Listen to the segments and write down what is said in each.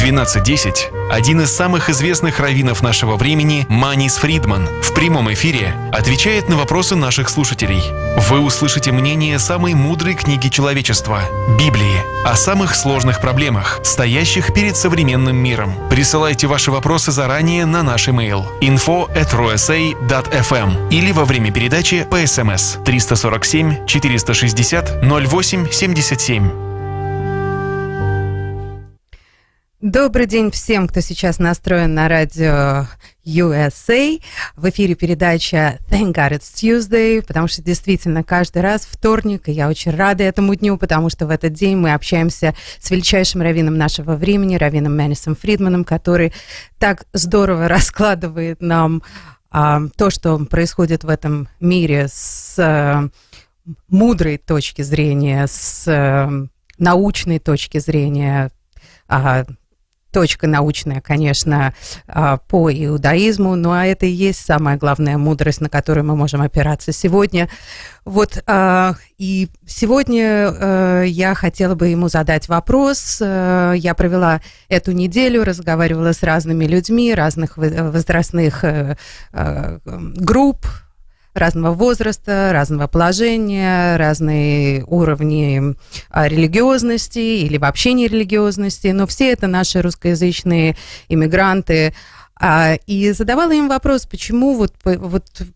12:10 один из самых известных раввинов нашего времени, Манис Фридман, в прямом эфире отвечает на вопросы наших слушателей. Вы услышите мнение самой мудрой книги человечества – Библии, о самых сложных проблемах, стоящих перед современным миром. Присылайте ваши вопросы заранее на наш имейл info@rosa.fm или во время передачи по СМС 347 460 08 77. Добрый день всем, кто сейчас настроен на радио USA. В эфире передача Thank God It's Tuesday, потому что действительно каждый раз вторник, и я очень рада этому дню, потому что в этот день мы общаемся с величайшим раввином нашего времени, раввином Манисом Фридманом, который так здорово раскладывает нам то, что происходит в этом мире с мудрой точки зрения, с научной точки зрения. Точка научная, конечно, по иудаизму, но это и есть самая главная мудрость, на которую мы можем опираться сегодня. Вот, и сегодня я хотела бы ему задать вопрос. Я провела эту неделю, разговаривала с разными людьми, разных возрастных групп, разного возраста, разного положения, разные уровни религиозности или вообще нерелигиозности, но все это наши русскоязычные иммигранты. И задавала им вопрос, почему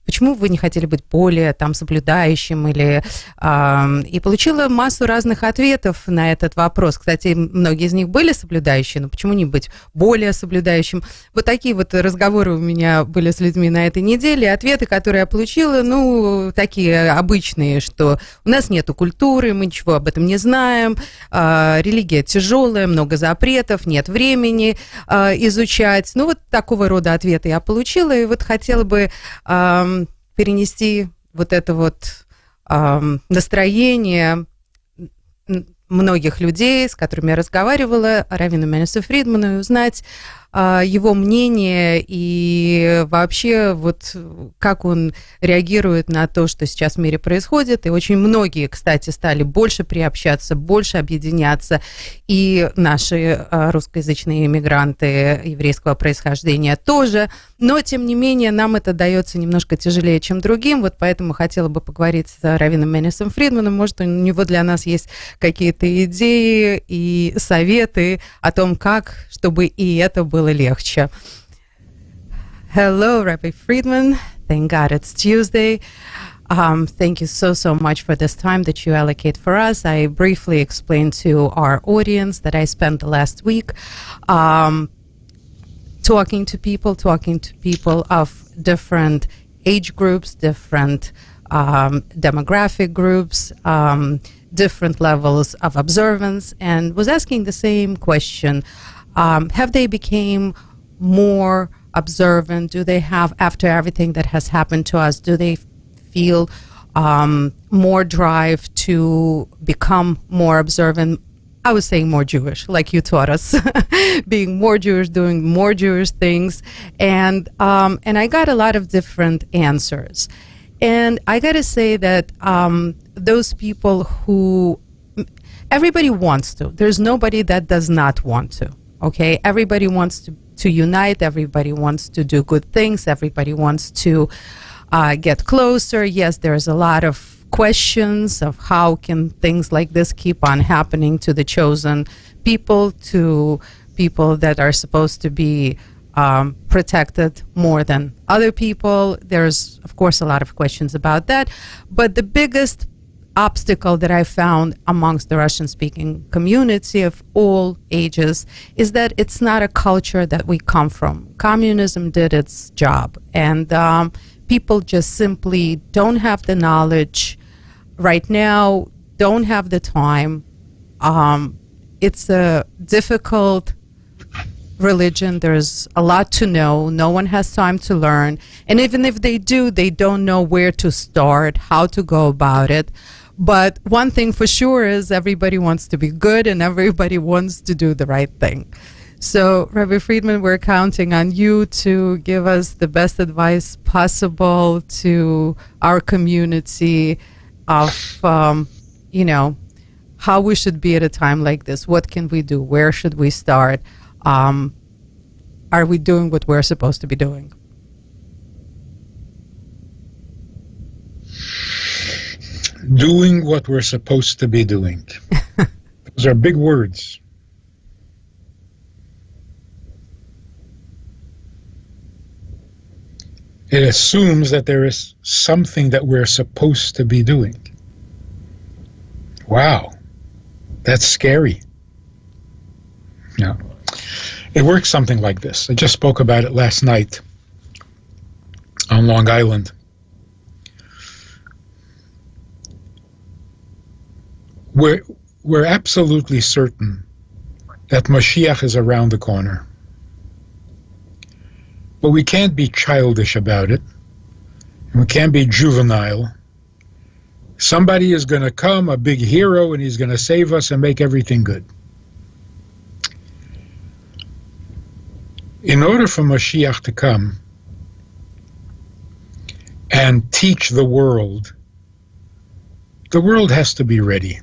почему вы не хотели быть более там соблюдающим или и получила массу разных ответов на этот вопрос. Кстати, многие из них были соблюдающие, но почему не быть более соблюдающим? Вот такие вот разговоры у меня были с людьми на этой неделе. Ответы, которые я получила, такие обычные, что у нас нету культуры, мы ничего об этом не знаем, религия тяжелая, много запретов, нет времени изучать. Вот такого рода ответы я получила, и вот хотела бы перенести вот это вот настроение многих людей, с которыми я разговаривала, раввину Манису Фридману, и узнать его мнение и вообще вот как он реагирует на то, что сейчас в мире происходит. И очень многие, кстати, стали больше приобщаться, больше объединяться. И наши русскоязычные иммигранты еврейского происхождения тоже. Но, тем не менее, нам это дается немножко тяжелее, чем другим. Вот поэтому хотела бы поговорить с раввином Манисом Фридманом. Может, у него для нас есть какие-то идеи и советы о том, как, чтобы и это было легче. Hello, Rabbi Friedman. Thank God it's Tuesday. Thank you so much for this time that you allocate for us. I briefly explained to our audience that I spent the last week talking to people of different age groups, different demographic groups, different levels of observance, and was asking the same question. Have they become more observant? Do they have, after everything that has happened to us, do they feel more drive to become more observant? I was saying more Jewish, like you taught us, being more Jewish, doing more Jewish things. And I got a lot of different answers. And I got to say that those people who, everybody wants to. There's nobody that does not want to. Okay, everybody wants to unite, everybody wants to do good things, everybody wants to get closer. Yes, there's a lot of questions of how can things like this keep on happening to the chosen people, to people that are supposed to be protected more than other people. There's, of course, a lot of questions about that. But the biggest obstacle that I found amongst the Russian-speaking community of all ages is that it's not a culture that we come from. Communism did its job, and people just simply don't have the knowledge right now, don't have the time. It's a difficult religion. There's a lot to know. No one has time to learn. And even if they do, they don't know where to start, how to go about it. But one thing for sure is everybody wants to be good and everybody wants to do the right thing. So, Rabbi Friedman, we're counting on you to give us the best advice possible to our community of, how we should be at a time like this. What can we do? Where should we start? Are we doing what we're supposed to be doing? Doing what we're supposed to be doing. Those are big words. It assumes that there is something that we're supposed to be doing. Wow, that's scary. Yeah. It works something like this. I just spoke about it last night on Long Island. We're absolutely certain that Mashiach is around the corner. But we can't be childish about it. And we can't be juvenile. Somebody is going to come, a big hero, and he's going to save us and make everything good. In order for Mashiach to come and teach the world has to be ready.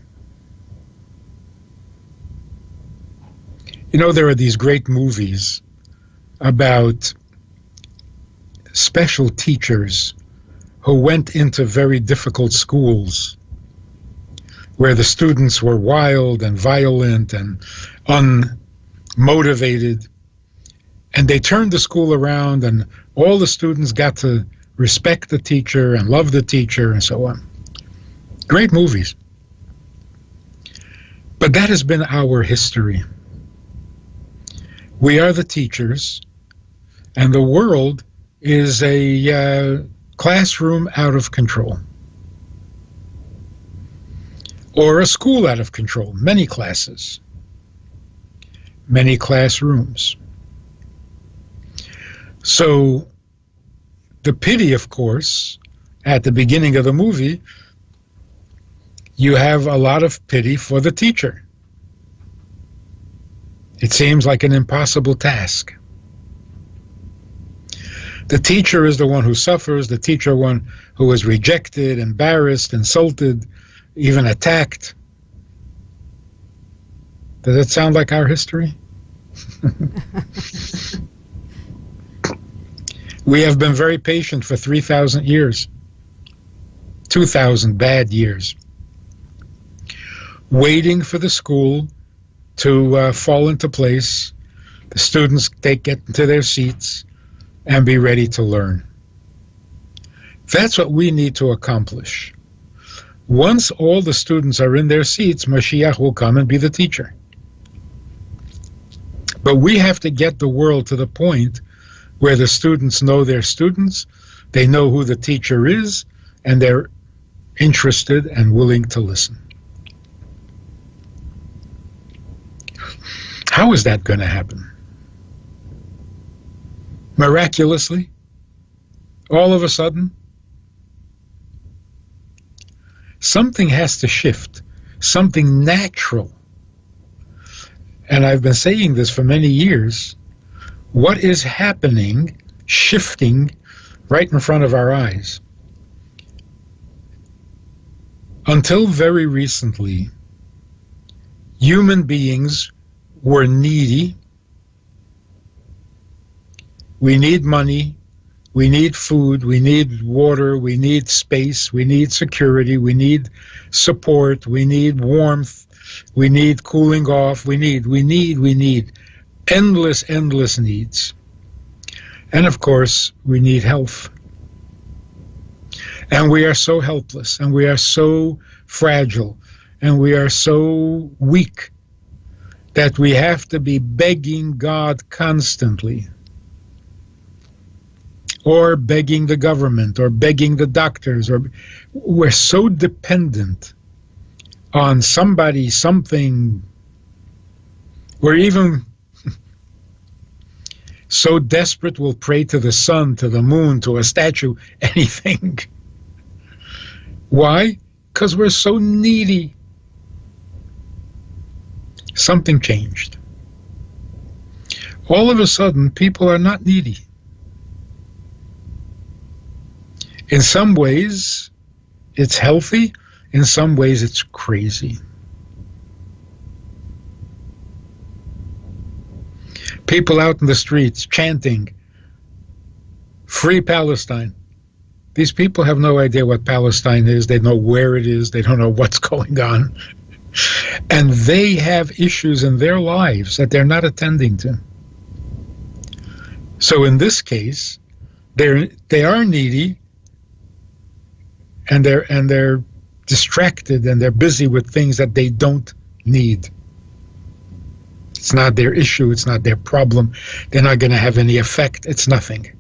You know, there are these great movies about special teachers who went into very difficult schools where the students were wild and violent and unmotivated, and they turned the school around and all the students got to respect the teacher and love the teacher and so on. Great movies. But that has been our history. We are the teachers, and the world is a classroom out of control. Or a school out of control. Many classes. Many classrooms. So, the pity, of course, at the beginning of the movie, you have a lot of pity for the teacher. It seems like an impossible task. The teacher is the one who suffers, the teacher one who is rejected, embarrassed, insulted, even attacked. Does that sound like our history? We have been very patient for 3,000 years, 2,000 bad years, waiting for the school to fall into place, the students get into their seats, and be ready to learn. That's what we need to accomplish. Once all the students are in their seats, Mashiach will come and be the teacher. But we have to get the world to the point where the students know their students, they know who the teacher is, and they're interested and willing to listen. How is that going to happen? Miraculously? All of a sudden? Something has to shift, something natural. And I've been saying this for many years. What is happening, shifting right in front of our eyes? Until very recently, human beings were needy. We need money, we need food, we need water, we need space, we need security, we need support, we need warmth, we need cooling off, we need endless needs. And of course, we need health. And we are so helpless, and we are so fragile, and we are so weak that we have to be begging God constantly, or begging the government, or begging the doctors, or we're so dependent on somebody, something. We're even so desperate we'll pray to the sun, to the moon, to a statue, anything. Why? Because we're so needy. Something changed. All of a sudden, people are not needy. In some ways, it's healthy. In some ways, it's crazy. People out in the streets chanting, "Free Palestine." These people have no idea what Palestine is. They don't know where it is. They don't know what's going on. And they have issues in their lives that they're not attending to. So in this case, they are needy, and they're distracted, and they're busy with things that they don't need. It's not their issue. It's not their problem. They're not going to have any effect. It's nothing.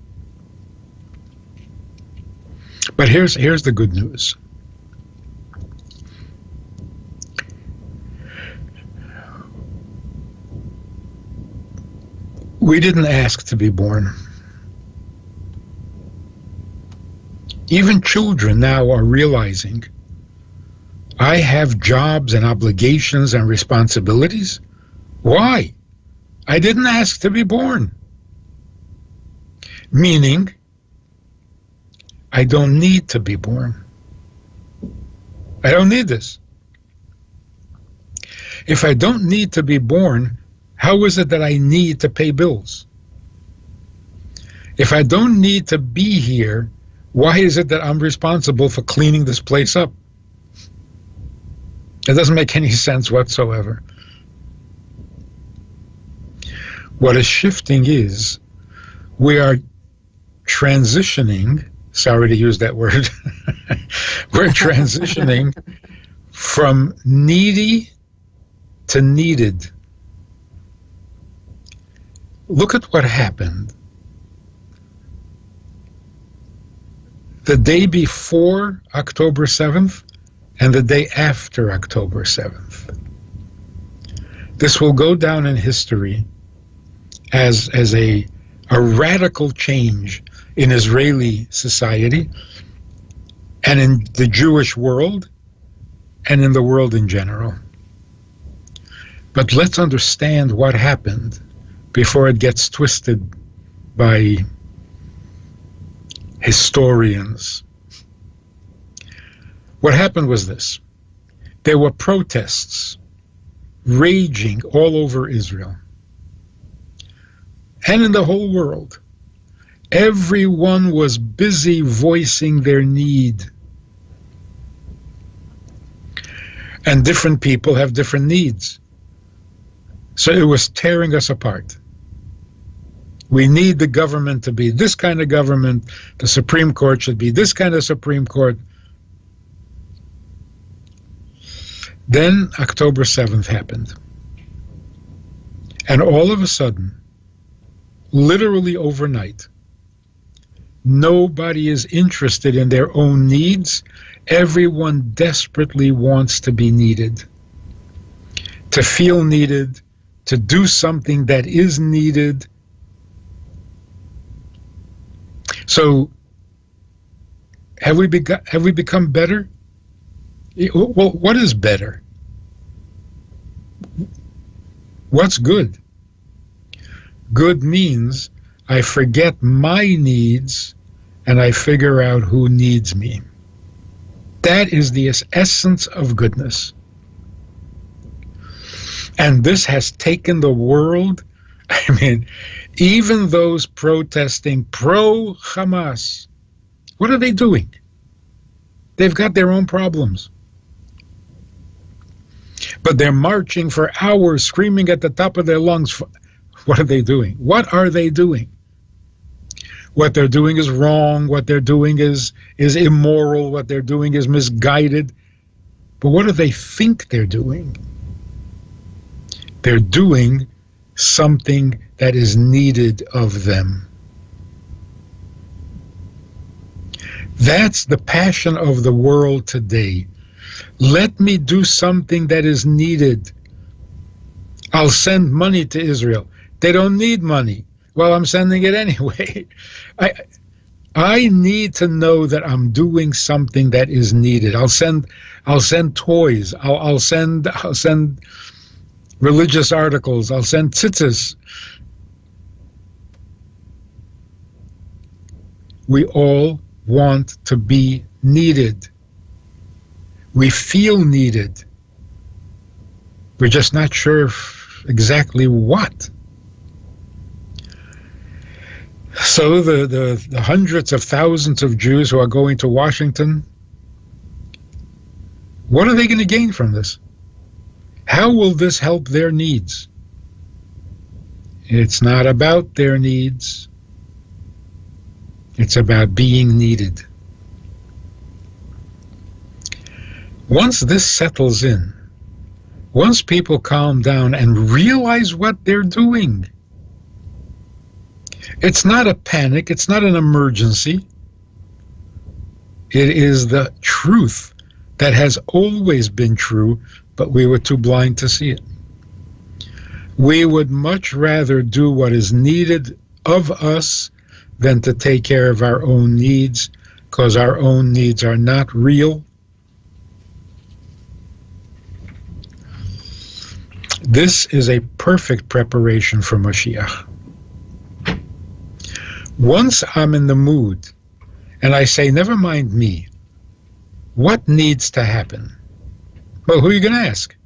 But here's the good news. We didn't ask to be born. Even children now are realizing, I have jobs and obligations and responsibilities. Why? I didn't ask to be born. Meaning, I don't need to be born. I don't need this. If I don't need to be born, how is it that I need to pay bills? If I don't need to be here, why is it that I'm responsible for cleaning this place up? It doesn't make any sense whatsoever. What is shifting is we are transitioning, sorry to use that word, we're transitioning from needy to needed. Look at what happened. The day before October 7th and the day after October 7th. This will go down in history as a radical change in Israeli society and in the Jewish world and in the world in general. But let's understand what happened before it gets twisted by historians. What happened was this. There were protests raging all over Israel and in the whole world. Everyone was busy voicing their need. And different people have different needs. So it was tearing us apart. We need the government to be this kind of government. The Supreme Court should be this kind of Supreme Court. Then October 7th happened. And all of a sudden, literally overnight, nobody is interested in their own needs. Everyone desperately wants to be needed, to feel needed, to do something that is needed. So, have we become better? Well, what is better? What's good? Good means I forget my needs and I figure out who needs me. That is the essence of goodness. And this has taken the world. I mean, even those protesting pro-Hamas, what are they doing? They've got their own problems. But they're marching for hours, screaming at the top of their lungs. What are they doing? What are they doing? What they're doing is wrong. What they're doing is immoral. What they're doing is misguided. But what do they think they're doing? They're doing something that is needed of them. That's the passion of the world today. Let me do something that is needed. I'll send money to Israel. They don't need money. Well, I'm sending it anyway. I need to know that I'm doing something that is needed. I'll send toys. I'll send religious articles. I'll send tzitzis. We all want to be needed. We feel needed. We're just not sure exactly what. So the hundreds of thousands of Jews who are going to Washington, what are they going to gain from this? How will this help their needs? It's not about their needs. It's about being needed. Once this settles in, once people calm down and realize what they're doing, it's not a panic, it's not an emergency. It is the truth that has always been true, but we were too blind to see it. We would much rather do what is needed of us than to take care of our own needs, because our own needs are not real. This is a perfect preparation for Mashiach. Once I'm in the mood and I say, never mind me, what needs to happen? Well, who are you going to ask?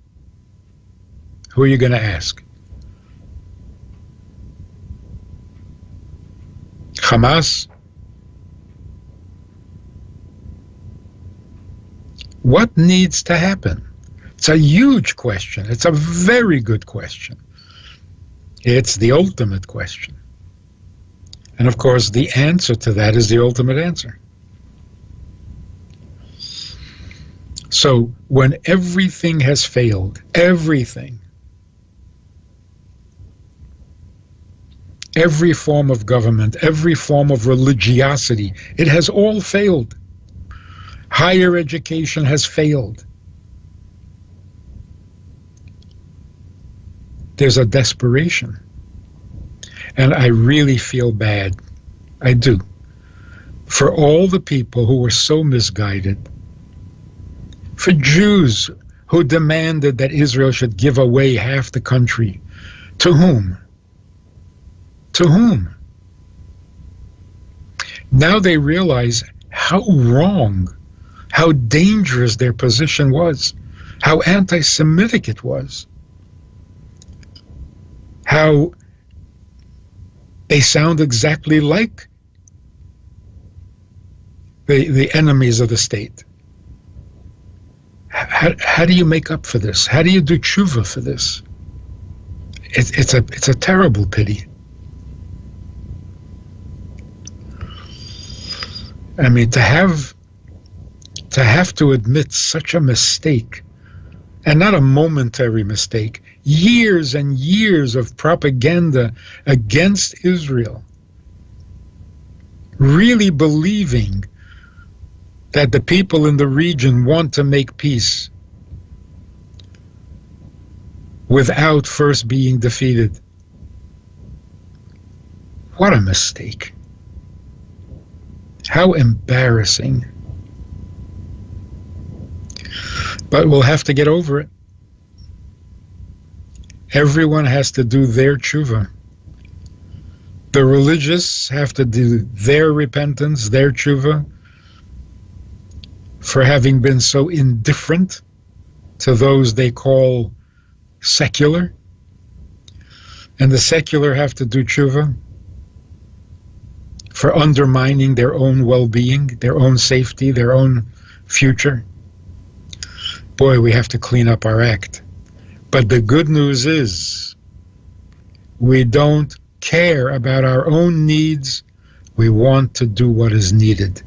Who are you going to ask? Hamas? What needs to happen? It's a huge question. It's a very good question. It's the ultimate question. And of course, the answer to that is the ultimate answer. So when everything has failed, everything, every form of government, every form of religiosity, it has all failed. Higher education has failed. There's a desperation. And I really feel bad. I do. For all the people who were so misguided. For Jews who demanded that Israel should give away half the country. To whom? To whom? Now they realize how wrong, how dangerous their position was, how anti-Semitic it was, how they sound exactly like the enemies of the state. How do you make up for this? How do you do tshuva for this? It's a terrible pity. I mean, to have to admit such a mistake, and not a momentary mistake, years and years of propaganda against Israel, really believing that the people in the region want to make peace without first being defeated. What a mistake. How embarrassing. But we'll have to get over it. Everyone has to do their tshuva. The religious have to do their repentance, their tshuva, for having been so indifferent to those they call secular. And the secular have to do tshuva for undermining their own well-being, their own safety, their own future. Boy, we have to clean up our act. But the good news is we don't care about our own needs. We want to do what is needed.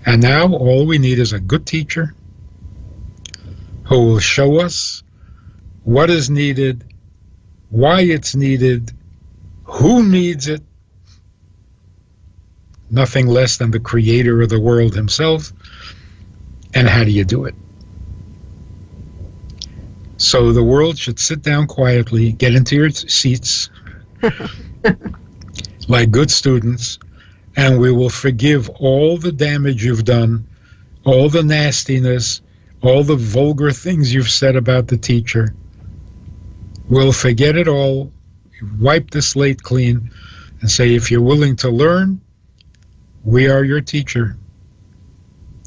And now all we need is a good teacher who will show us what is needed, why it's needed, who needs it. Nothing less than the creator of the world himself. And how do you do it? So the world should sit down quietly, get into your seats, like good students, and we will forgive all the damage you've done, all the nastiness, all the vulgar things you've said about the teacher. We'll forget it all, wipe the slate clean, and say, if you're willing to learn, we are your teacher,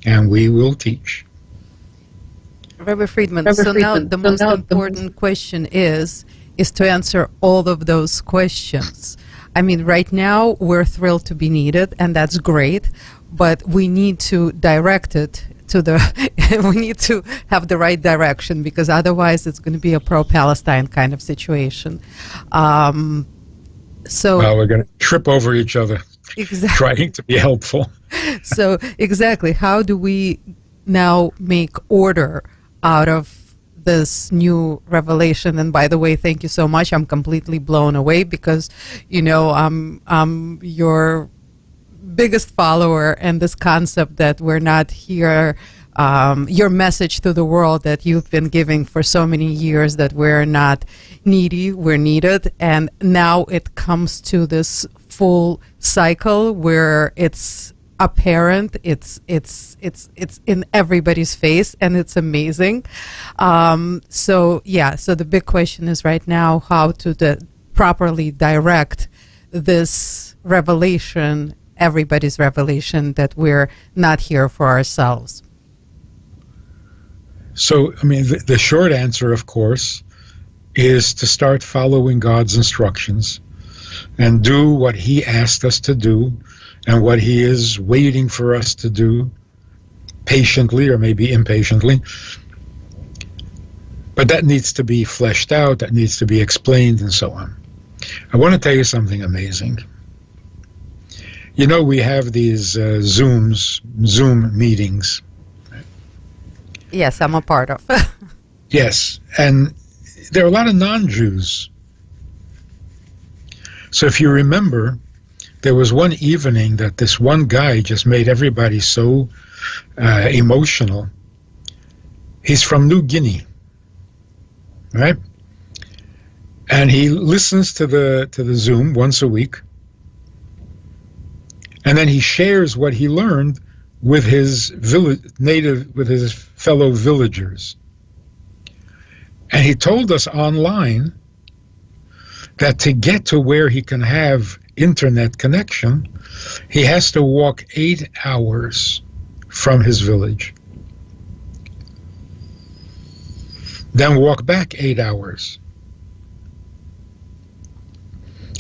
and we will teach. Rabbi Fridman, now the most important question is to answer all of those questions. I mean, right now we're thrilled to be needed, and that's great, but we need to direct it to the, we need to have the right direction, because otherwise it's going to be a pro-Palestine kind of situation. So Well, we're going to trip over each other exactly. trying to be helpful. So exactly, how do we now make order out of this new revelation? And by the way, thank you so much. I'm completely blown away, because, you know, I'm your biggest follower, and this concept that we're not here, your message to the world that you've been giving for so many years, that we're not needy, we're needed. And now it comes to this full cycle where it's apparent, it's in everybody's face, and it's amazing. So the big question is right now how to properly direct this revelation, everybody's revelation, that we're not here for ourselves. So, I mean, the short answer, of course, is to start following God's instructions and do what He asked us to do and what He is waiting for us to do, patiently or maybe impatiently. But that needs to be fleshed out, that needs to be explained, and so on. I want to tell you something amazing. You know, we have these Zoom meetings. Yes, I'm a part of. Yes, and there are a lot of non-Jews. So if you remember, there was one evening that this one guy just made everybody so emotional. He's from New Guinea, right? And he listens to the Zoom once a week, and then he shares what he learned with his with his fellow villagers. And he told us online that to get to where he can have internet connection, he has to walk 8 hours from his village, then walk back 8 hours.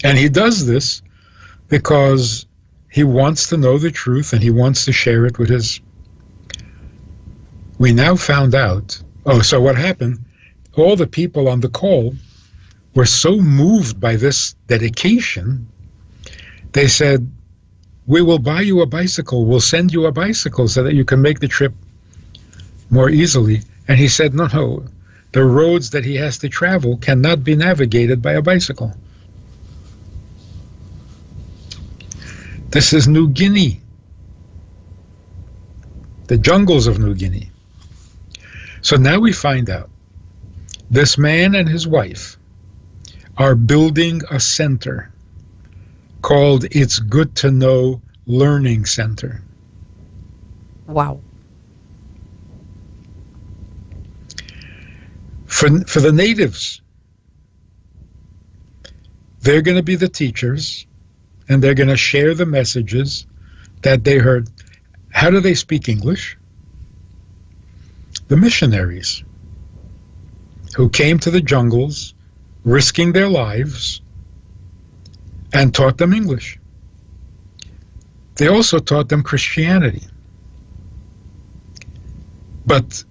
And he does this because he wants to know the truth and he wants to share it with his... We now found out, so what happened, all the people on the call were so moved by this dedication, they said, we will buy you a bicycle, we'll send you a bicycle so that you can make the trip more easily. And he said, no, the roads that he has to travel cannot be navigated by a bicycle. This is New Guinea, the jungles of New Guinea. So now we find out this man and his wife are building a center called It's Good to Know Learning Center. Wow. For the natives, they're going to be the teachers, and they're going to share the messages that they heard. How do they speak English? The missionaries who came to the jungles, risking their lives, and taught them English. They also taught them Christianity. But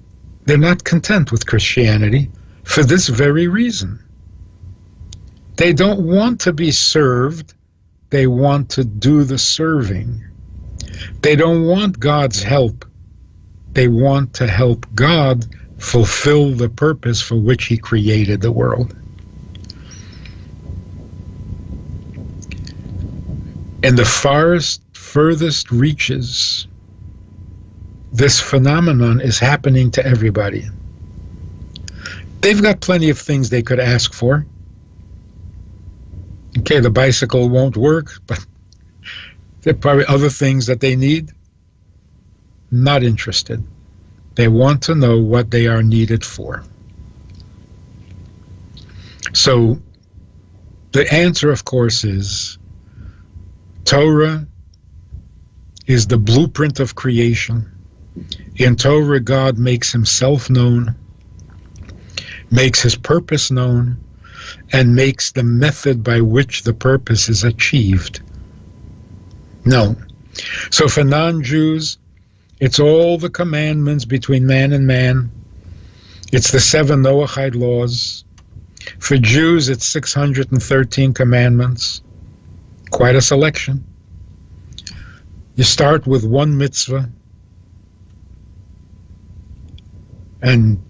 they're not content with Christianity for this very reason. They don't want to be served. They want to do the serving. They don't want God's help. They want to help God fulfill the purpose for which He created the world. In the furthest reaches, this phenomenon is happening to everybody. They've got plenty of things they could ask for. Okay, the bicycle won't work, but there are probably other things that they need. Not interested. They want to know what they are needed for. So the answer, of course, is Torah is the blueprint of creation. In Torah, God makes Himself known, makes His purpose known, and makes the method by which the purpose is achieved. No. So for non-Jews, it's all the commandments between man and man. It's the 7 Noahide laws. For Jews, it's 613 commandments. Quite a selection. You start with one mitzvah, and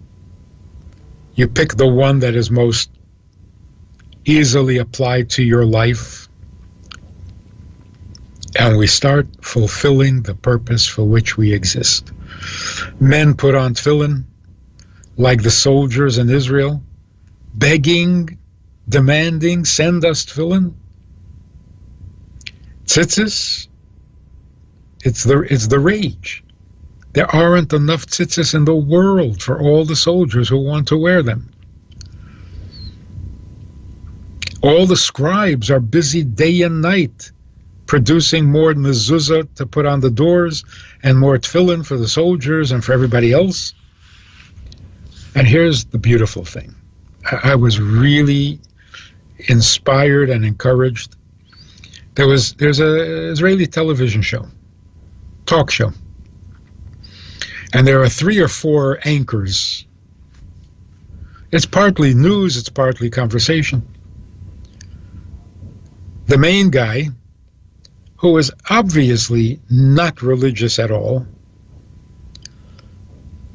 you pick the one that is most easily applied to your life, and we start fulfilling the purpose for which we exist. Men put on tefillin, like the soldiers in Israel, begging, demanding, send us tefillin. Tzitzis, it's the rage. There aren't enough tzitzis in the world for all the soldiers who want to wear them. All the scribes are busy day and night producing more mezuzah to put on the doors and more tefillin for the soldiers and for everybody else. And here's the beautiful thing. I was really inspired and encouraged. There's an Israeli television show, talk show. And there are 3 or 4 anchors. It's partly news, it's partly conversation. The main guy, who is obviously not religious at all,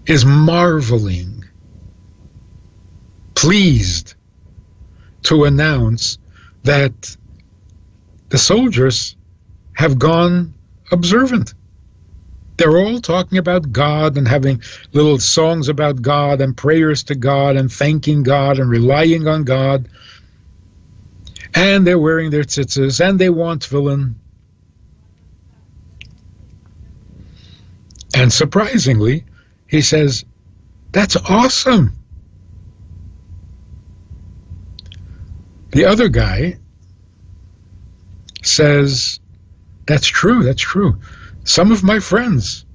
is marveling, pleased to announce that the soldiers have gone observant. They're all talking about God and having little songs about God and prayers to God and thanking God and relying on God. And they're wearing their tzitzis and they want tefillin. And surprisingly, he says, that's awesome. The other guy says, that's true. Some of my friends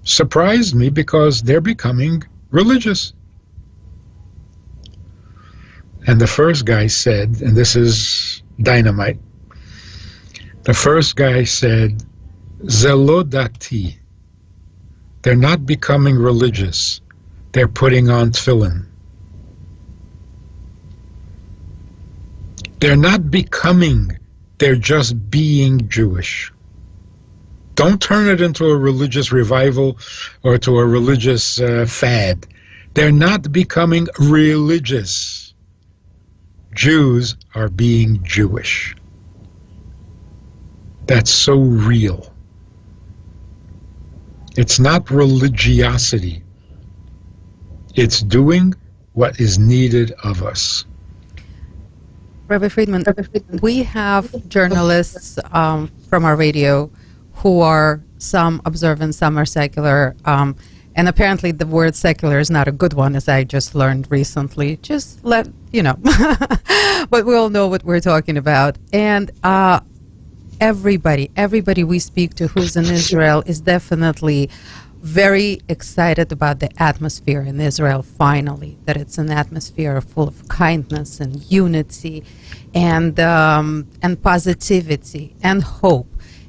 surprised me because they're becoming religious. And the first guy said, and this is dynamite, the first guy said, Zelo dati. They're not becoming religious. They're putting on tefillin. They're not becoming, they're just being Jewish. Don't turn it into a religious revival or to a religious fad. They're not becoming religious. Jews are being Jewish. That's so real. It's not religiosity. It's doing what is needed of us. Rabbi Fridman, we have journalists from our radio who are some observant, some are secular, and apparently the word secular is not a good one, as I just learned recently. Just let you know, but we all know what we're talking about. And everybody we speak to who's in Israel is definitely very excited about the atmosphere in Israel, finally, that it's an atmosphere full of kindness and unity and positivity and hope.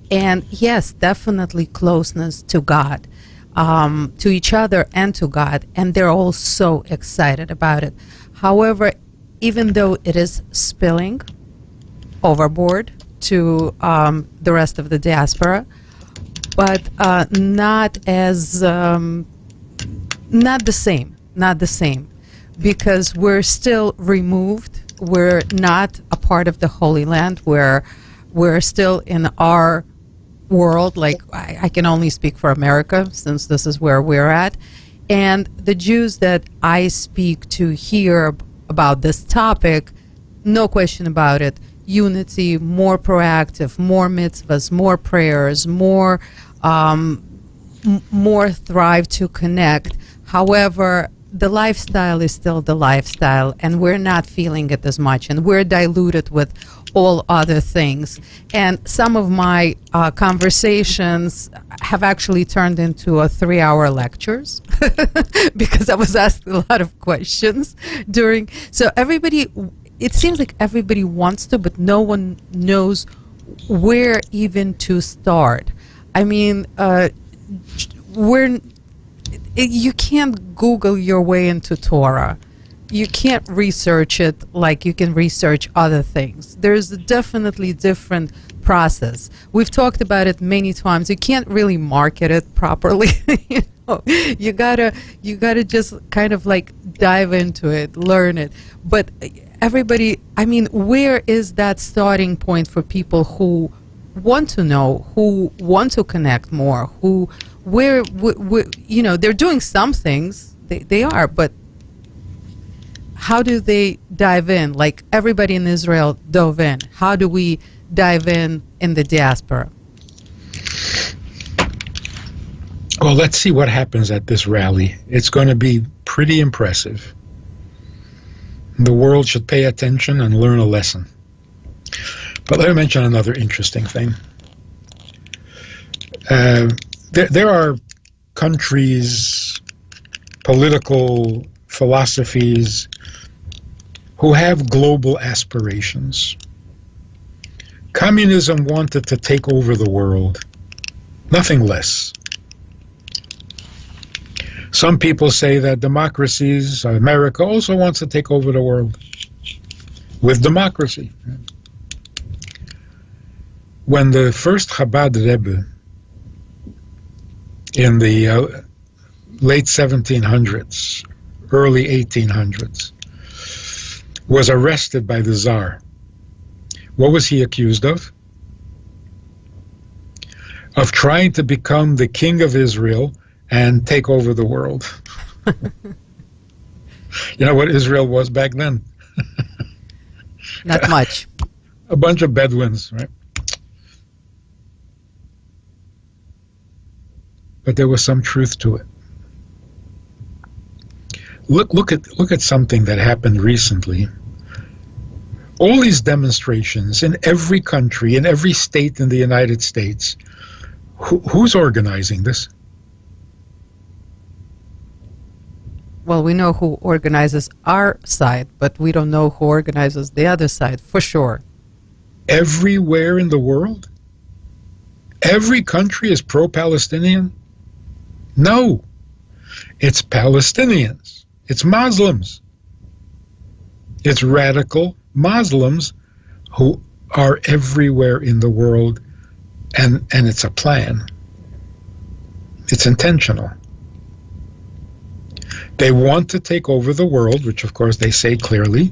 And yes, definitely closeness to God, to each other and to God. And they're all so excited about it. However, even though it is spilling overboard to the rest of the diaspora, but not the same, because we're still removed. We're not a part of the Holy Land. We're still in our world. Like I can only speak for America, since this is where we're at. And the Jews that I speak to here about this topic, no question about it, unity, more proactive, more mitzvahs, more prayers, more thrive to connect. However, the lifestyle is still the lifestyle, and we're not feeling it as much, and we're diluted with all other things. And some of my conversations have actually turned into 3-hour lectures because I was asked a lot of questions during. So everybody it seems like everybody wants to, but no one knows where even to start. I mean, you can't Google your way into Torah. You can't research it like you can research other things. There's a definitely different process. We've talked about it many times. You can't really market it properly. You gotta just kind of like dive into it, learn it. But everybody, I mean, where is that starting point for people who want to know, who want to connect more, where they're doing some things, they are, but how do they dive in? Like everybody in Israel dove in. How do we dive in the diaspora? Well, let's see what happens at this rally. It's going to be pretty impressive. The world should pay attention and learn a lesson. But let me mention another interesting thing. There are countries, political philosophies who have global aspirations. Communism wanted to take over the world, nothing less. Some people say that democracies, America also wants to take over the world with democracy. When the first Chabad Rebbe in the late 1700s, early 1800s, was arrested by the Tsar, what was he accused of? Of trying to become the king of Israel and take over the world. You know what Israel was back then? Not much. A bunch of Bedouins, right? But there was some truth to it. Look at something that happened recently. All these demonstrations in every country, in every state in the United States, who's organizing this? Well, we know who organizes our side, but we don't know who organizes the other side, for sure. Everywhere in the world? Every country is pro-Palestinian? No. It's Palestinians. It's Muslims. It's radical Muslims who are everywhere in the world, and it's a plan. It's intentional. They want to take over the world, which of course they say clearly,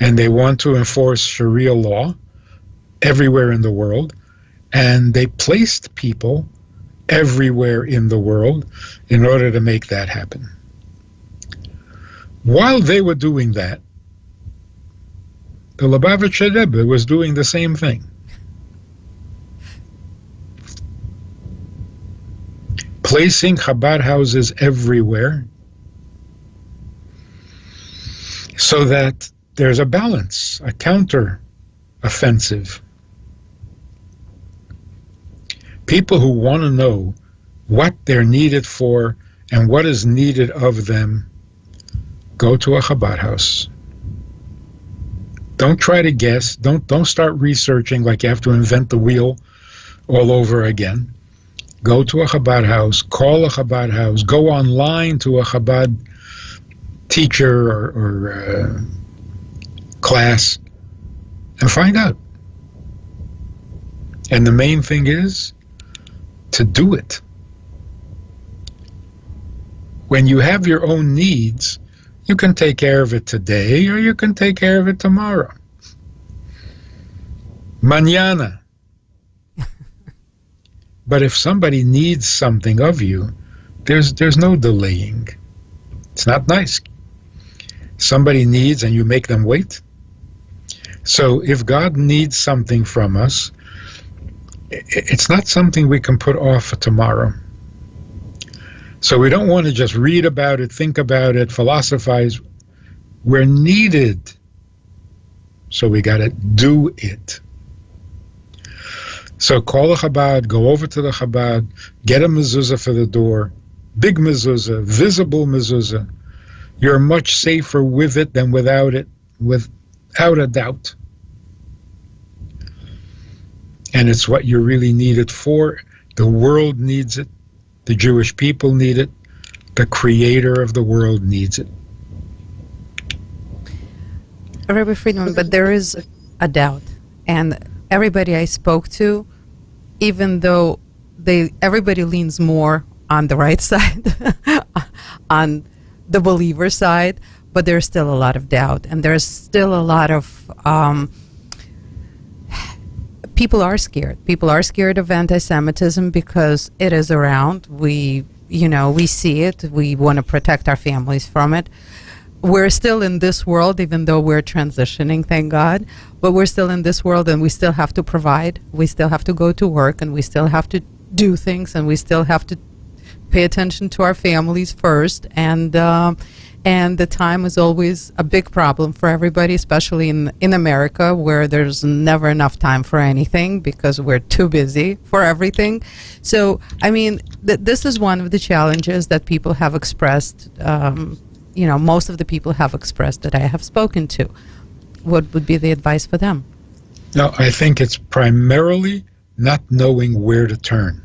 and they want to enforce Sharia law everywhere in the world, and they placed people everywhere in the world in order to make that happen. While they were doing that, the Lubavitcher Rebbe was doing the same thing. Placing Chabad houses everywhere so that there's a balance, a counter-offensive. People who want to know what they're needed for and what is needed of them, go to a Chabad house. Don't try to guess. Don't start researching like you have to invent the wheel all over again. Go to a Chabad house, call a Chabad house, go online to a Chabad teacher or class and find out. And the main thing is to do it. When you have your own needs, you can take care of it today or you can take care of it tomorrow. Mañana. But if somebody needs something of you, there's no delaying. It's not nice. Somebody needs and you make them wait. So if God needs something from us, it's not something we can put off for tomorrow. So we don't want to just read about it, think about it, philosophize. We're needed. So we got to do it. So call a Chabad, go over to the Chabad, get a mezuzah for the door, big mezuzah, visible mezuzah. You're much safer with it than without it. With without a doubt. And it's what you really need it for. The world needs it. The Jewish people need it. The creator of the world needs it. Rabbi Friedman, but there is a doubt. And everybody I spoke to, even though everybody leans more on the right side, on the believer side, but there's still a lot of doubt. And there's still a lot of... people are scared. People are scared of anti-Semitism because it is around. We see it. We want to protect our families from it. We're still in this world, even though we're transitioning, thank God. But we're still in this world, and we still have to provide. We still have to go to work, and we still have to do things, and we still have to pay attention to our families first. And the time is always a big problem for everybody, especially in America, where there's never enough time for anything because we're too busy for everything. So, I mean, this is one of the challenges that people have expressed. Most of the people have expressed that I have spoken to. What would be the advice for them? No, I think it's primarily not knowing where to turn.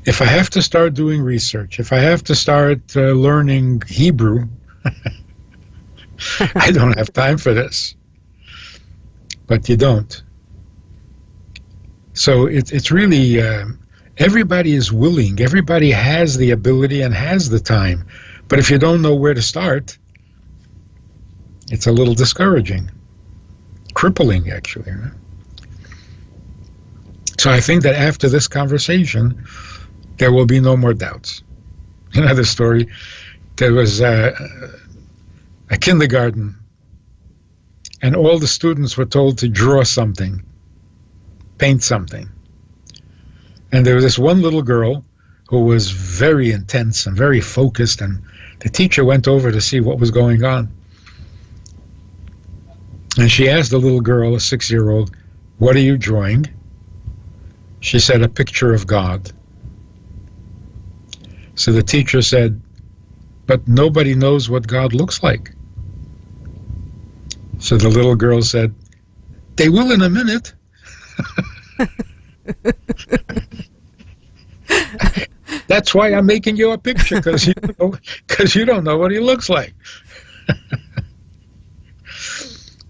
If I have to start doing research, if I have to start learning Hebrew, I don't have time for this. But you don't. So it's really, everybody is willing, everybody has the ability and has the time. But if you don't know where to start, it's a little discouraging, crippling, actually. Right? So I think that after this conversation, there will be no more doubts. Another story, there was a kindergarten, and all the students were told to draw something, paint something. And there was this one little girl who was very intense and very focused, and the teacher went over to see what was going on. And she asked the little girl, a 6-year-old, "What are you drawing?" She said, "A picture of God." So the teacher said, "But nobody knows what God looks like." So the little girl said, "They will in a minute." That's why I'm making you a picture, because you don't know what he looks like.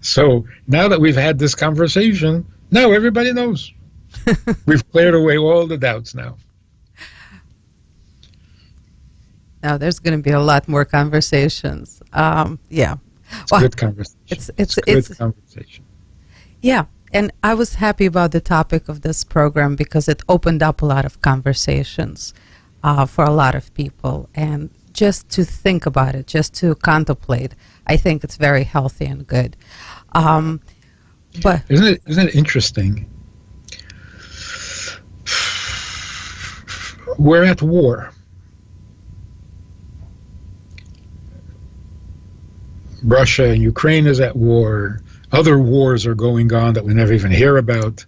So now that we've had this conversation, now everybody knows. We've cleared away all the doubts now. Now there's going to be a lot more conversations. Yeah. It's a good conversation. It's a good conversation. Yeah. And I was happy about the topic of this program because it opened up a lot of conversations for a lot of people. And just to think about it, just to contemplate, I think it's very healthy and good. But isn't it interesting? We're at war. Russia and Ukraine is at war. Other wars are going on that we never even hear about.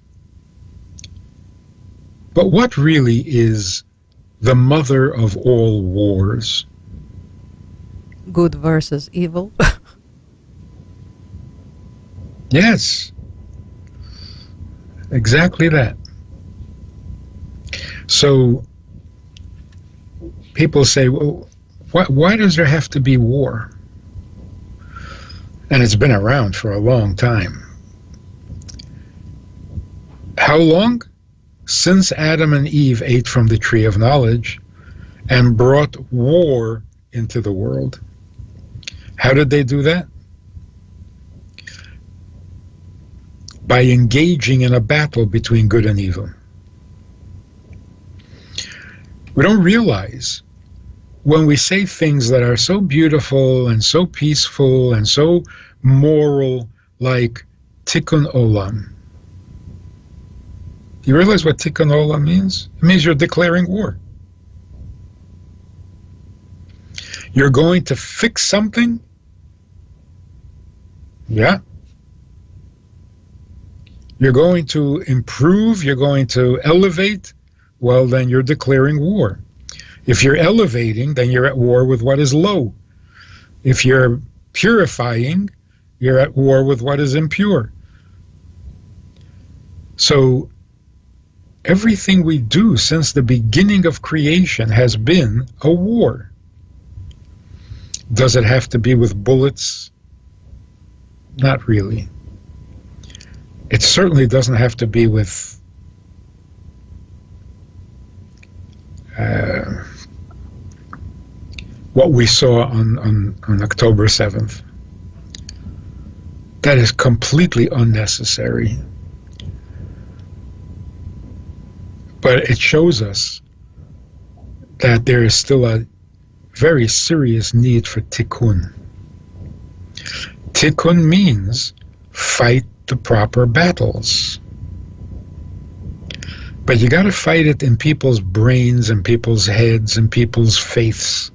But what really is the mother of all wars? Good versus evil. Yes. Exactly that. So people say, well, why does there have to be war? And it's been around for a long time. How long? Since Adam and Eve ate from the tree of knowledge and brought war into the world. How did they do that? By engaging in a battle between good and evil. We don't realize when we say things that are so beautiful and so peaceful and so moral, like tikkun olam. You realize what tikkun olam means? It means you're declaring war. You're going to fix something? Yeah. You're going to improve, you're going to elevate? Well, then you're declaring war. If you're elevating, then you're at war with what is low. If you're purifying, You're at war with what is impure. So everything we do since the beginning of creation has been a war. Does it have to be with bullets? Not really. It certainly doesn't have to be with what we saw on October 7th. That is completely unnecessary. But it shows us that there is still a very serious need for tikkun. Tikkun means fight the proper battles. But you got to fight it in people's brains and people's heads and people's faiths.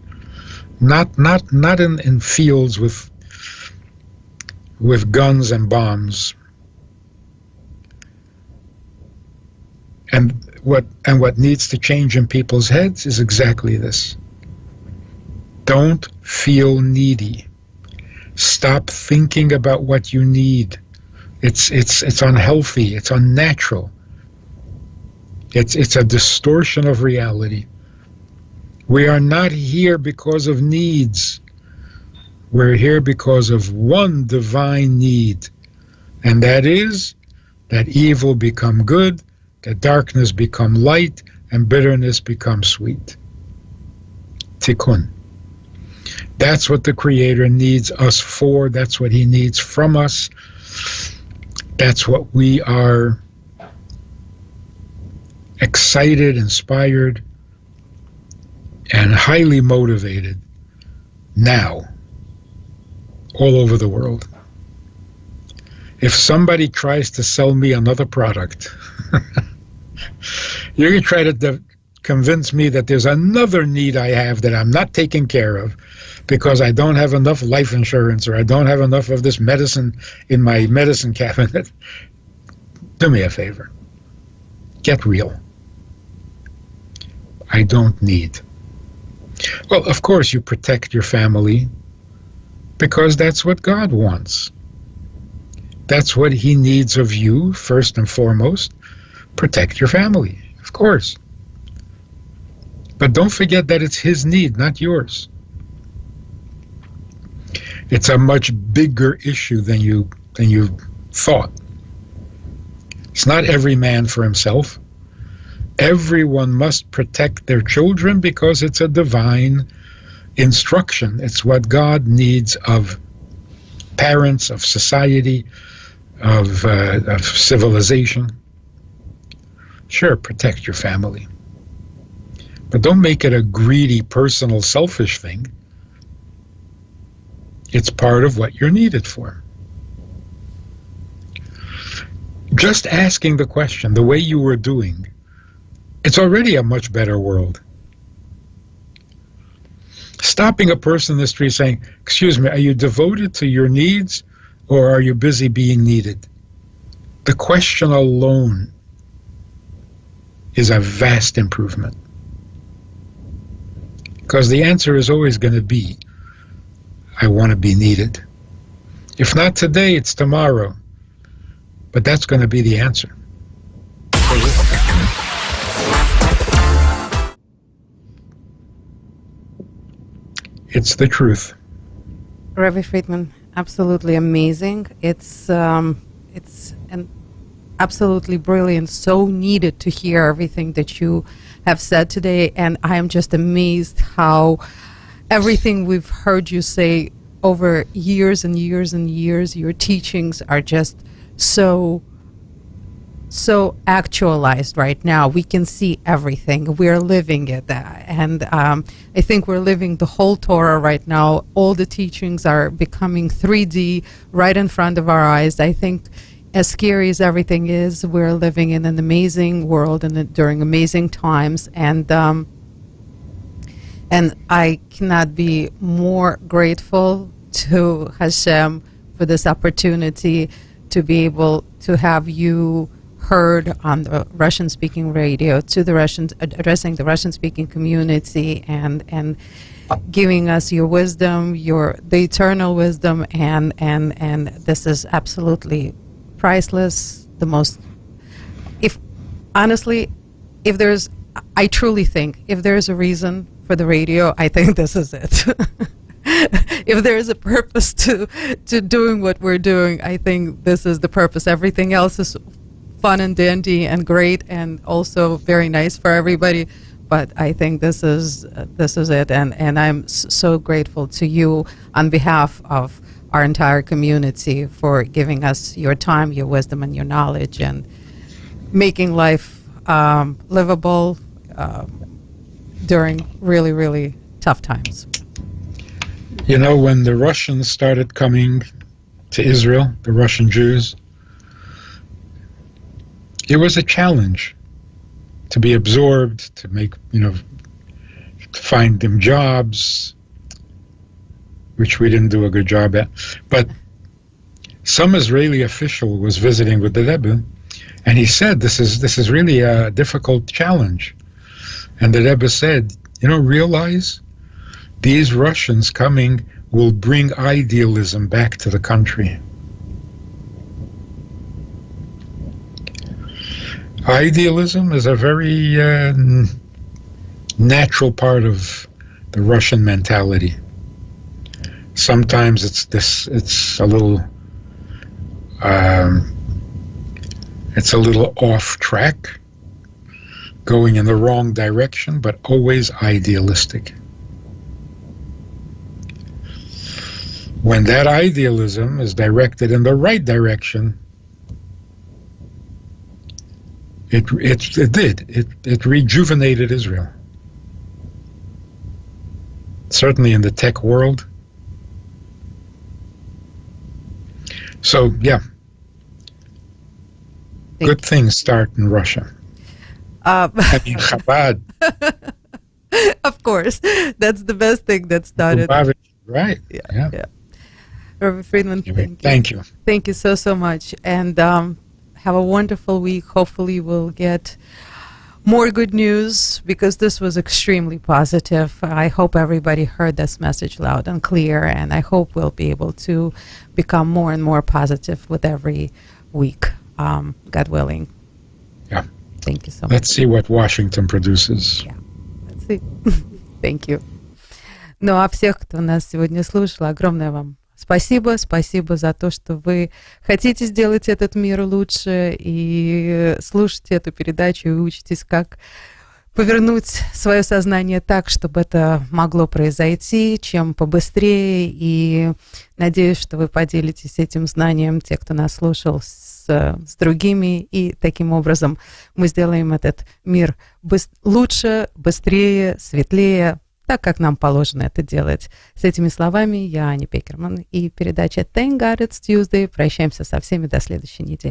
Not in fields with guns and bombs. And what needs to change in people's heads is exactly this. Don't feel needy. Stop thinking about what you need. It's unhealthy. It's unnatural. It's a distortion of reality. We are not here because of needs. We're here because of one divine need, and that is that evil become good, that darkness become light, and bitterness become sweet. Tikkun. That's what the Creator needs us for. That's what He needs from us. That's what we are excited, inspired, and highly motivated now all over the world. If somebody tries to sell me another product, you're going to try to convince me that there's another need I have that I'm not taking care of because I don't have enough life insurance or I don't have enough of this medicine in my medicine cabinet. Do me a favor. Get real. I don't need. Well, of course you protect your family because that's what God wants. That's what He needs of you, first and foremost. Protect your family, of course. But don't forget that it's His need, not yours. It's a much bigger issue than you thought. It's not every man for himself. Everyone must protect their children because it's a divine instruction. It's what God needs of parents, of society, of civilization. Sure, protect your family. But don't make it a greedy, personal, selfish thing. It's part of what you're needed for. Just asking the question, the way you were doing, it's already a much better world. Stopping a person in the street saying, "Excuse me, are you devoted to your needs or are you busy being needed?" The question alone is a vast improvement. Because the answer is always going to be, I want to be needed. If not today, it's tomorrow. But that's going to be the answer. It's the truth. Rabbi Friedman, absolutely amazing. It's an absolutely brilliant, so needed to hear everything that you have said today, and I am just amazed how everything we've heard you say over years and years and years, your teachings are just so actualized right now. We can see everything. We're living it. And I think we're living the whole Torah right now. All the teachings are becoming 3D right in front of our eyes. I think as scary as everything is, we're living in an amazing world and during amazing times. And I cannot be more grateful to Hashem for this opportunity to be able to have you heard on the Russian-speaking radio to the Russians, addressing the Russian-speaking community, and giving us your wisdom, the eternal wisdom, and this is absolutely priceless. The most, I truly think if there's a reason for the radio, I think this is it. If there is a purpose to doing what we're doing, I think this is the purpose. Everything else is fun and dandy and great and also very nice for everybody, but I think this is it, and I'm so grateful to you on behalf of our entire community for giving us your time, your wisdom, and your knowledge, and making life livable during really, really tough times. You know, when the Russians started coming to Israel, the Russian Jews, it was a challenge to be absorbed, to make, to find them jobs, which we didn't do a good job at. But some Israeli official was visiting with the Rebbe, and he said, this is really a difficult challenge. And the Rebbe said, realize these Russians coming will bring idealism back to the country. Idealism is a very natural part of the Russian mentality. Sometimes it's a little off track, going in the wrong direction, but always idealistic. When that idealism is directed in the right direction, it rejuvenated Israel. Certainly in the tech world. So, yeah. Good things start in Russia. Chabad. Of course. That's the best thing that started. Right. Yeah. Rabbi Fridman, thank you. Thank you so much. And have a wonderful week. Hopefully we'll get more good news, because this was extremely positive. I hope everybody heard this message loud and clear, and I hope we'll be able to become more and more positive with every week, God willing. Yeah. Thank you so much. Let's see what Washington produces. Yeah. Let's see. Thank you. Ну, а всех, кто нас сегодня слушал, огромное вам спасибо за то, что вы хотите сделать этот мир лучше и слушаете эту передачу и учитесь, как повернуть свое сознание так, чтобы это могло произойти, чем побыстрее. И надеюсь, что вы поделитесь этим знанием, те, кто нас слушал, с другими. И таким образом мы сделаем этот мир лучше, быстрее, светлее, так, как нам положено это делать. С этими словами я Аня Пекерман и передача Thank God It's Tuesday. Прощаемся со всеми до следующей недели.